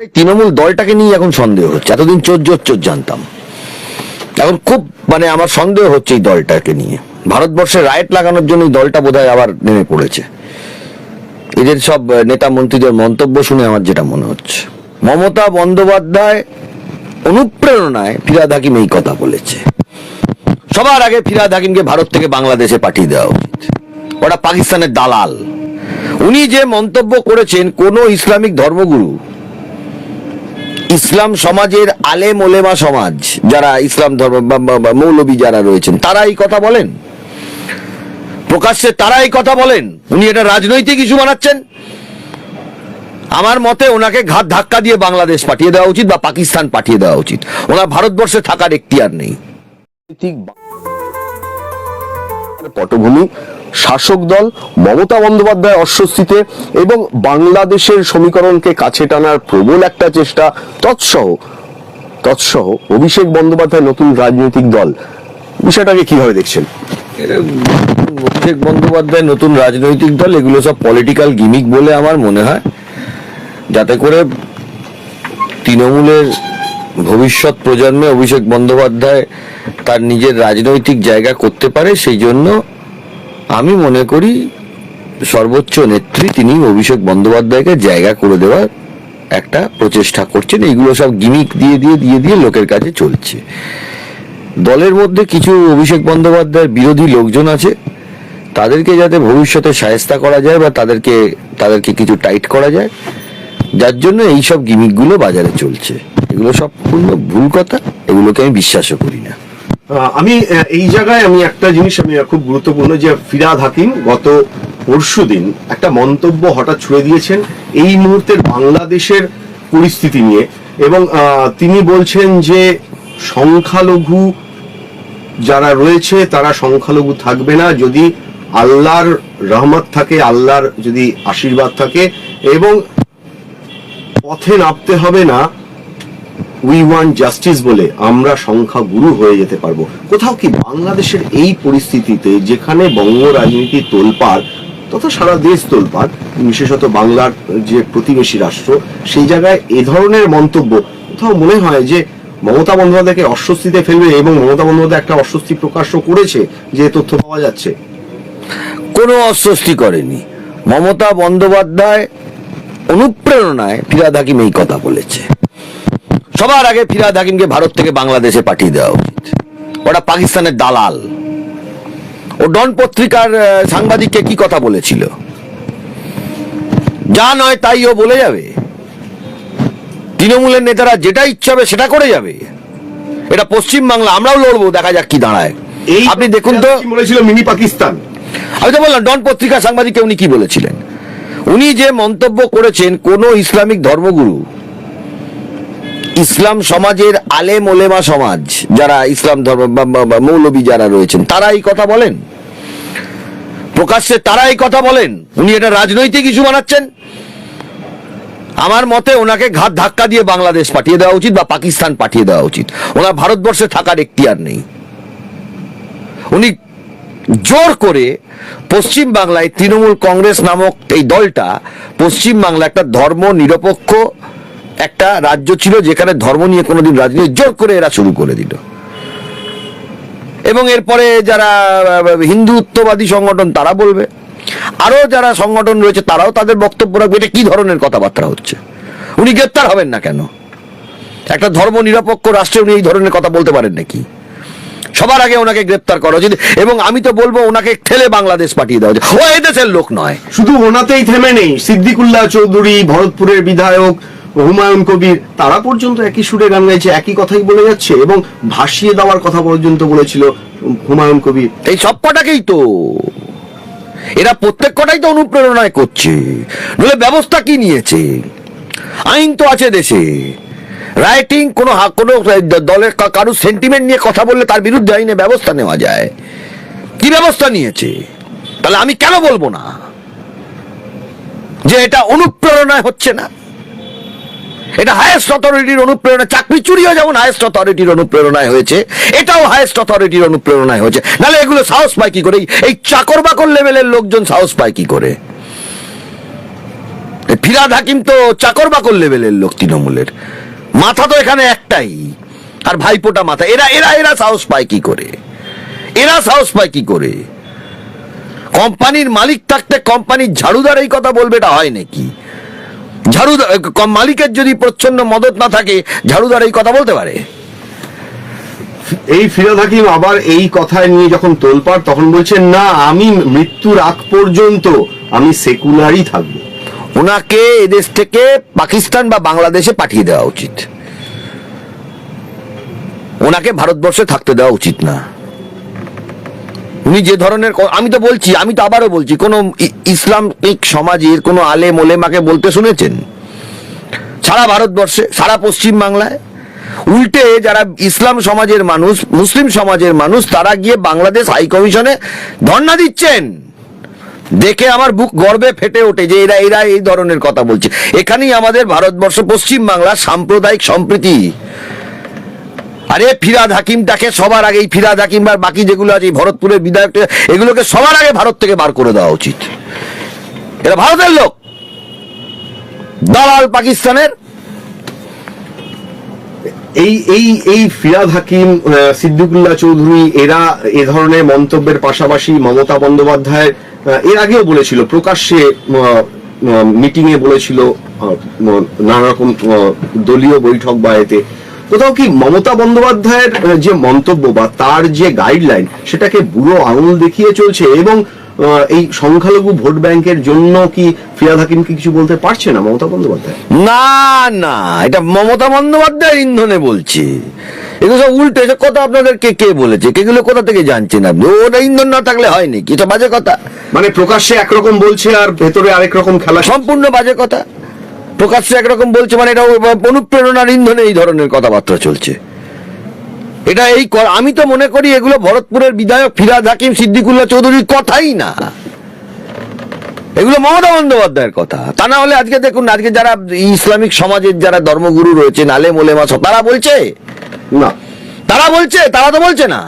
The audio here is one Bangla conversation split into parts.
তৃণমূল দলটাকে নিয়ে এখন সন্দেহ হচ্ছে। এতদিন চোর জানতাম, এখন খুব আমার সন্দেহ হচ্ছে এই দলটাকে নিয়ে। ভারতবর্ষে রাইট লাগানোর জন্য এই দলটা বোধহয় আবার নেমে পড়েছে। এদের সব নেতা মন্ত্রীদের মন্তব্য শুনে আমার যেটা মনে হচ্ছে, মমতা বন্দ্যোপাধ্যায় অনুপ্রেরণায় ফিরহাদ হাকিম এই কথা বলেছে। সবার আগে ফিরহাদ হাকিমকে ভারত থেকে বাংলাদেশে পাঠিয়ে দেওয়া উচিত, ওটা পাকিস্তানের দালাল। উনি যে মন্তব্য করেছেন, কোন ইসলামিক ধর্মগুরু, ইসলাম সমাজের আলেম ওলেমা সমাজ, যারা ইসলাম ধর্ম মৌলবী যারা রয়েছেন, তারা এই কথা বলেন প্রকাশ্যে, তারা এই কথা বলেন। উনি এটা রাজনৈতিক ইস্যু বানাচ্ছেন। আমার মতে ওনাকে ঘাত ধাক্কা দিয়ে বাংলাদেশ পাঠিয়ে দেওয়া উচিত বা পাকিস্তান পাঠিয়ে দেওয়া উচিত। ওনার ভারতবর্ষে থাকার এখতিয়ার নেই। পটভূমি, শাসক দল মমতা বন্দ্যোপাধ্যায় অস্বস্তিতে এবং বাংলাদেশের সমীকরণকে কাছে টানার প্রবল একটা চেষ্টা, তৎসহ অভিষেক বন্দ্যোপাধ্যায় নতুন রাজনৈতিক দল, বিষয়টাকে কিভাবে দেখছেন? অভিষেক বন্দ্যোপাধ্যায় নতুন রাজনৈতিক দল, এগুলো সব পলিটিক্যাল গিমিক বলে আমার মনে হয়, যাতে করে তৃণমূলের ভবিষ্যৎ প্রজন্মে অভিষেক বন্দ্যোপাধ্যায় তার নিজের রাজনৈতিক জায়গা করতে পারে। সেই জন্য আমি মনে করি সর্বোচ্চ নেত্রী তিনি অভিষেক বন্দ্যোপাধ্যায়কে জায়গা করে দেওয়ার একটা প্রচেষ্টা করছেন। এইগুলো সব গিমিক দিয়ে লোকের কাছে চলছে। দলের মধ্যে কিছু অভিষেক বন্দ্যোপাধ্যায়ের বিরোধী লোকজন আছে, তাদেরকে যাতে ভবিষ্যতে শায়েস্তা করা যায় বা তাদেরকে কিছু টাইট করা যায়, যার জন্য এইসব গিমিকগুলো বাজারে চলছে। এগুলো সম্পূর্ণ ভুল কথা, এগুলোকে আমি বিশ্বাসও করি না। আমি এই জায়গায় একটা জিনিস খুব গুরুত্বপূর্ণ, যে ফিরহাদ হাকিম গত পরশুদিন একটা মন্তব্য হঠাৎ ছুড়ে দিয়েছেন এই মুহূর্তের বাংলাদেশের পরিস্থিতি নিয়ে, এবং তিনি বলছেন যে সংখ্যালঘু যারা রয়েছে তারা সংখ্যালঘু থাকবে না যদি আল্লাহর রহমত থাকে, আল্লাহর যদি আশীর্বাদ থাকে, এবং পথে নামতে হবে না উই ওয়ান্ট জাস্টিস বলে, আমরা সংখ্যাগুরু হয়ে যেতে পারবো। কোথাও কি বাংলাদেশের এই পরিস্থিতিতে, যেখানে বঙ্গ রাজনীতি তোলপাড় তথা সারা দেশ তোলপাড়, বিশেষত বাংলার যে প্রতিবেশী রাষ্ট্র, সেই জায়গায় এ ধরনের মন্তব্য কোথাও মনে হয় যে মমতা বন্দ্যোপাধ্যায়কে অস্বস্তিতে ফেলবে, এবং মমতা বন্দ্যোপাধ্যায় একটা অস্বস্তি প্রকাশও করেছে যে তথ্য পাওয়া যাচ্ছে? কোনো অস্বস্তি করেনি। মমতা বন্দ্যোপাধ্যায় অনুপ্রেরণায় ফিরহাদ হাকিম এই কথা বলেছে। সবার আগে ফিরহাদ হাকিমকে ভারত থেকে বাংলাদেশে পাঠিয়ে দেওয়া উচিত, ওটা পাকিস্তানের দালাল। ও ডন পত্রিকার সাংবাদিককে কি কথা বলেছিল? যা নয় তাই ও বলে যাবে। তৃণমূলের নেতারা যেটা ইচ্ছা হবে সেটা করে যাবে। এটা পশ্চিম বাংলা, আমরাও লড়বো, দেখা যাক কি দাঁড়ায়। আপনি দেখুন তো, বলেছিল মিনি পাকিস্তান। আমি তো বললাম ডন পত্রিকার সাংবাদিককে উনি কি বলেছিলেন। উনি যে মন্তব্য করেছেন, কোন ইসলামিক ধর্মগুরু, ইসলাম সমাজের আলেম ওলেমা সমাজ, যারা ইসলাম ধর্ম মৌলবী যারা রয়েছেন, তারা এই কথা বলেন প্রকাশ্যে, তারা এই কথা বলেন। উনি এটা রাজনৈতিক ইস্যু বানাচ্ছেন। আমার মতে ওনাকে ঘাত ধাক্কা দিয়ে বাংলাদেশ পাঠিয়ে দেওয়া উচিত বা পাকিস্তান পাঠিয়ে দেওয়া উচিত। ওনার ভারতবর্ষে থাকার এখতিয়ার নেই। উনি জোর করে পশ্চিম বাংলায় তৃণমূল কংগ্রেস নামক এই দলটা, পশ্চিম বাংলা একটা ধর্ম নিরপেক্ষ একটা রাজ্য ছিল, যেখানে ধর্ম নিয়ে কোনোদিন রাজনীতি, জোর করে এরা শুরু করে দিল। এবং এরপরে যারা হিন্দুত্ববাদী সংগঠন তারা বলবে, আরো যারা সংগঠন রয়েছে তারাও তাদের বক্তব্য রাখবে। এটা কি ধরনের কথাবার্তা হচ্ছে? উনি গ্রেপ্তার হবেন না কেন? একটা ধর্ম নিরপেক্ষ রাষ্ট্রে উনি এই ধরনের কথা বলতে পারেন নাকি? সবার আগে ওনাকে গ্রেপ্তার করা উচিত, এবং আমি তো বলবো ওনাকে ঠেলে বাংলাদেশ পাঠিয়ে দেওয়া উচিত। ও এদেশের লোক নয়। শুধু ওনাতেই থেমে নেই, সিদ্দিকুল্লাহ চৌধুরী, ভরতপুরের বিধায়ক হুমায়ুন কবির, তারা পর্যন্ত একই সুরে গান গাইছে, একই কথাই বলে যাচ্ছে, এবং ভাসিয়ে দেওয়ার কথা পর্যন্ত বলেছিল হুমায়ুন কবির। এই সব কটাকেই তো এরা প্রত্যেক কটাই তো অনুপ্রেরণায় করছে। নইলে ব্যবস্থা কি নিয়েছে? আইন তো আছে দেশে। রাইটিং কোনো দলের কারো সেন্টিমেন্ট নিয়ে কথা বললে তার বিরুদ্ধে আইনে ব্যবস্থা নেওয়া যায়। কি ব্যবস্থা নিয়েছে? তাহলে আমি কেন বলবো না যে এটা অনুপ্রেরণায় হচ্ছে না? এটা হায়েস্ট অথরিটির অনুপ্রেরণা। চাকরি চুরিও যেমন হায়েস্ট অথরিটির অনুপ্রেরণায় হয়েছে, এটাও হায়েস্ট অথরিটির অনুপ্রেরণায় হয়েছে। নাহলে এগুলো সাহস পায় কি করে? এই চাকর বাকর লেভেলের লোকজন সাহস পায় কি করে? ফিরহাদ হাকিম তো চাকর বাকর লেভেলের লোক তৃণমূলের, মাথা তো এখানে একটাই, আর ভাইপোটা মাথা। এরা এরা এরা সাহস পায় কি করে? এরা সাহস পায় কি করে? কোম্পানির মালিক থাকতে কোম্পানির ঝাড়ুদার এই কথা বলবে, এটা হয় নাকি? ঝাড়ুদার মালিকের যদি প্রচ্ছন্ন মদত না থাকে, ঝাড়ুদার এই কথা বলতে পারে? এই ফিরহাদ হাকিম আবার এই কথায় নিয়ে যখন তোলপাড়, তখন বলছেন না, আমি মৃত্যুর আগ পর্যন্ত আমি সেকুলারই থাকবো। ওনাকে এদেশ থেকে পাকিস্তান বা বাংলাদেশে পাঠিয়ে দেওয়া উচিত, ওনাকে ভারতবর্ষে থাকতে দেওয়া উচিত না। উনি যে ধরনের, আমি তো বলছি, আমি তো আবারও বলছি, কোন ইসলামিক সমাজের কোন আলেম ওলেমাকে বলতে শুনেছেন সারা ভারতবর্ষে, সারা পশ্চিম বাংলায়? উল্টে যারা ইসলাম সমাজের মানুষ, মুসলিম সমাজের মানুষ, তারা গিয়ে বাংলাদেশ হাই কমিশনে ধর্ণা দিচ্ছেন। দেখে আমার বুক গর্বে ফেটে ওঠে যে এরা এরা এই ধরনের কথা বলছে। এখানেই আমাদের ভারতবর্ষ, পশ্চিম বাংলার সাম্প্রদায়িক সম্প্রীতি। আরে ফিরহাদ হাকিমটাকে সবার আগে, ফিরহাদ হাকিম আর বাকি যেগুলো আছে, ভরতপুরের বিধায়ক, এগুলোকে সবার আগে ভারত থেকে বার করে দেওয়া উচিত। এরা ভারতের লোক, দালাল পাকিস্তানের। এই এই এই ফিরহাদ হাকিম, সিদ্দিকুল্লাহ চৌধুরী, এরা এ ধরনের মন্তব্যের পাশাপাশি মমতা বন্দ্যোপাধ্যায় এর আগেও বলেছিল, প্রকাশ্যে মিটিং এ বলেছিল, নানা রকম দলীয় বৈঠক বা এতে কোথাও কি মমতা বন্দ্যোপাধ্যায়ের যে মন্তব্য বা তার যে গাইডলাইন, সেটাকে বুড়ো আঙুল দেখিয়ে চলছে? এবং এই সংখ্যালঘু ভোট ব্যাংকের জন্য কি ফিরহাদ হাকিম কি কিছু বলতে পারছে না মমতা বন্দ্যোপাধ্যায়? না না, এটা মমতা বন্দ্যোপাধ্যায় ইন্ধনে বলছে। এগুলো সব উল্টো, এসব কথা আপনাদেরকে কে বলেছে? এগুলো কোথা থেকে জানছেন আপনি? ওটা ইন্ধন না থাকলে হয় নাকি? এটা বাজে কথা। মানে প্রকাশ্যে একরকম বলছে আর ভেতরে আরেক রকম খেলা, সম্পূর্ণ বাজে কথা। প্রকাশ্যে একরকম বলছে মানে এটা অনুপ্রেরণার ইন্ধনে এই ধরনের কথাবার্তা চলছে। এটা এই, আমি তো মনে করি এগুলো ভরতপুরের বিধায়ক ফিরহাদ হাকিম, সিদ্দিকুল্লাহ চৌধুরীর কথাই না, এগুলো মমতা বন্দ্যোপাধ্যায়ের কথা। তা না হলে আজকে দেখুন, আজকে যারা ইসলামিক সমাজের যারা ধর্মগুরু রয়েছেন, আলেম ওলেমা, তারা বলছে না, তারা বলছে, তারা তো বলছে না,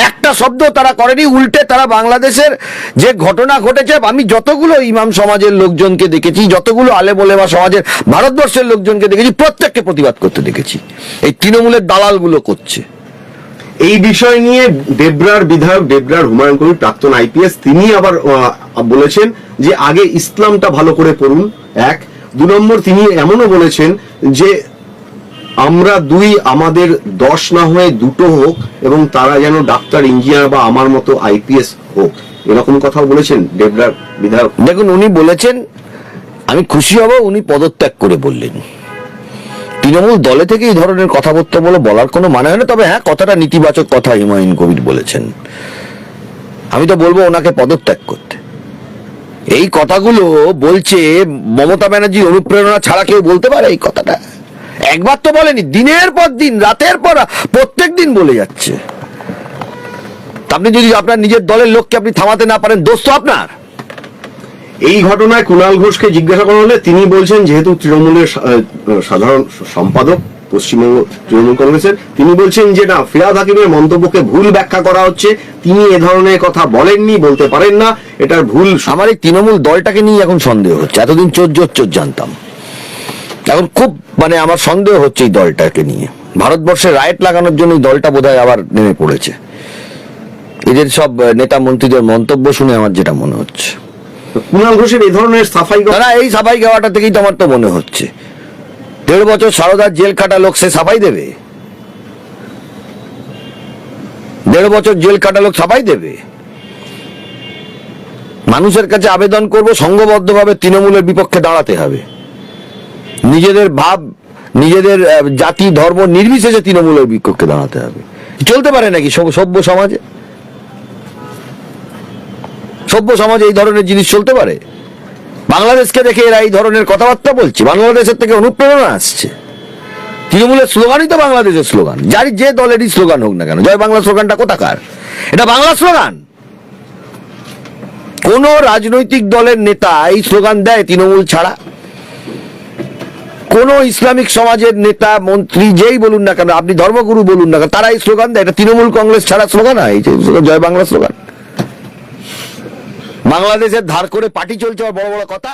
একটা শব্দ তারা করেনি। উল্টে তারা বাংলাদেশের যে ঘটনা ঘটেছে, আমি যতগুলো ইমাম সমাজের লোকজনকে দেখেছি, যতগুলো আলেম ওলেমা সমাজের, ভারতবর্ষের লোকজনকে দেখেছি, প্রত্যেককে প্রতিবাদ করতে দেখেছি। এই তৃণমূলের দালালগুলো করছে। এই বিষয় নিয়ে দেবরার বিধায়ক, দেবরার হুমায়ুন কবির, প্রাক্তন আইপিএস, তিনি আবার বলেছেন যে আগে ইসলামটা ভালো করে পড়ুন, এক। 2 নম্বর, তিনি এমনও বলেছেন যে আমরা আমাদের 10 না হয়ে 2 হোক, এবং তারা যেন ডাক্তার, ইঞ্জিনিয়ার বা আমার মতো আইপিএস হোক, এরকম কথা বলেছেন দেবরার বিধায়ক। দেখুন, উনি বলেছেন, আমি খুশি হব উনি পদত্যাগ করে বললেন। তৃণমূল দলে থেকে এই ধরনের কথাবার্তা বলার কোনো মানে হয় না। তবে হ্যাঁ, কথাটা নেতিবাচক কথা হুমায়ুন কবির বলেছেন। আমি তো বলবো ওনাকে পদত্যাগ করতে। এই কথাগুলো বলছে মমতা ব্যানার্জির অনুপ্রেরণা ছাড়া কেউ বলতে পারে এই কথাটা? একবার তো বলেনি, দিনের পর দিন, রাতের পর প্রত্যেক দিন বলে যাচ্ছে। আপনি যদি আপনার নিজের দলের লোককে আপনি থামাতে না পারেন, দোষ তো আপনার। এই ঘটনায় কুণাল ঘোষকে জিজ্ঞাসা করা হলে তিনি বলছেন, যেহেতু তৃণমূলের সাধারণ সম্পাদক পশ্চিমবঙ্গ তৃণমূল কংগ্রেসের, তিনি বলছেন যে না, ফিরহাদ হাকিমের মন্তব্যকে ভুল ব্যাখ্যা করা হচ্ছে, তিনি এ ধরনের কথা বলেননি, বলতে পারেন না, এটার ভুল। আমার এই তৃণমূল দলটাকে নিয়ে এখন সন্দেহ হচ্ছে। এতদিন চোর জানতাম, এখন খুব মানে আমার সন্দেহ হচ্ছে এই দলটাকে নিয়ে। ভারতবর্ষে রাইট লাগানোর জন্য এই দলটা বোধহয় আবার নেমে পড়েছে। এদের সব নেতা মন্ত্রীদের মন্তব্য শুনে আমার যেটা মনে হচ্ছে, কুণাল ঘোষের এই ধরনের সাফাই, এই সাফাই গাওয়াটা থেকেই তো আমার তো মনে হচ্ছে। 1.5 বছর সারদার জেল কাটা লোক সে সাফাই দেবে? 1.5 বছর জেল কাটা লোক সাফাই দেবে? মানুষের কাছে আবেদন করব, সংঘবদ্ধভাবে তৃণমূলের বিপক্ষে দাঁড়াতে হবে। নিজেদের ভাব, নিজেদের জাতি, ধর্ম নির্বিশেষে তৃণমূলের বিপক্ষে দাঁড়াতে হবে। চলতে পারে নাকি সভ্য সমাজে? সভ্য সমাজে এই ধরনের জিনিস চলতে পারে? বাংলাদেশকে দেখে এরা এই ধরনের কথাবার্তা বলছে, বাংলাদেশের থেকে অনুপ্রেরণা আসছে। তৃণমূলের স্লোগানই তো বাংলাদেশের স্লোগান, যার যে দলেরই স্লোগান হোক না কেন। জয় বাংলা স্লোগানটা কোথাকার? এটা বাংলা স্লোগান। কোন রাজনৈতিক দলের নেতা এই স্লোগান দেয় তৃণমূল ছাড়া? কোন ইসলামিক সমাজের নেতা, মন্ত্রী, যেই বলুন না কেন, আপনি ধর্মগুরু বলুন না কেন, তারা এই স্লোগান দেয়? এটা তৃণমূল কংগ্রেস ছাড়া স্লোগান হয় জয় বাংলা স্লোগান? বাংলাদেশের ধার করে পার্টি চলছে, বড় বড় কথা।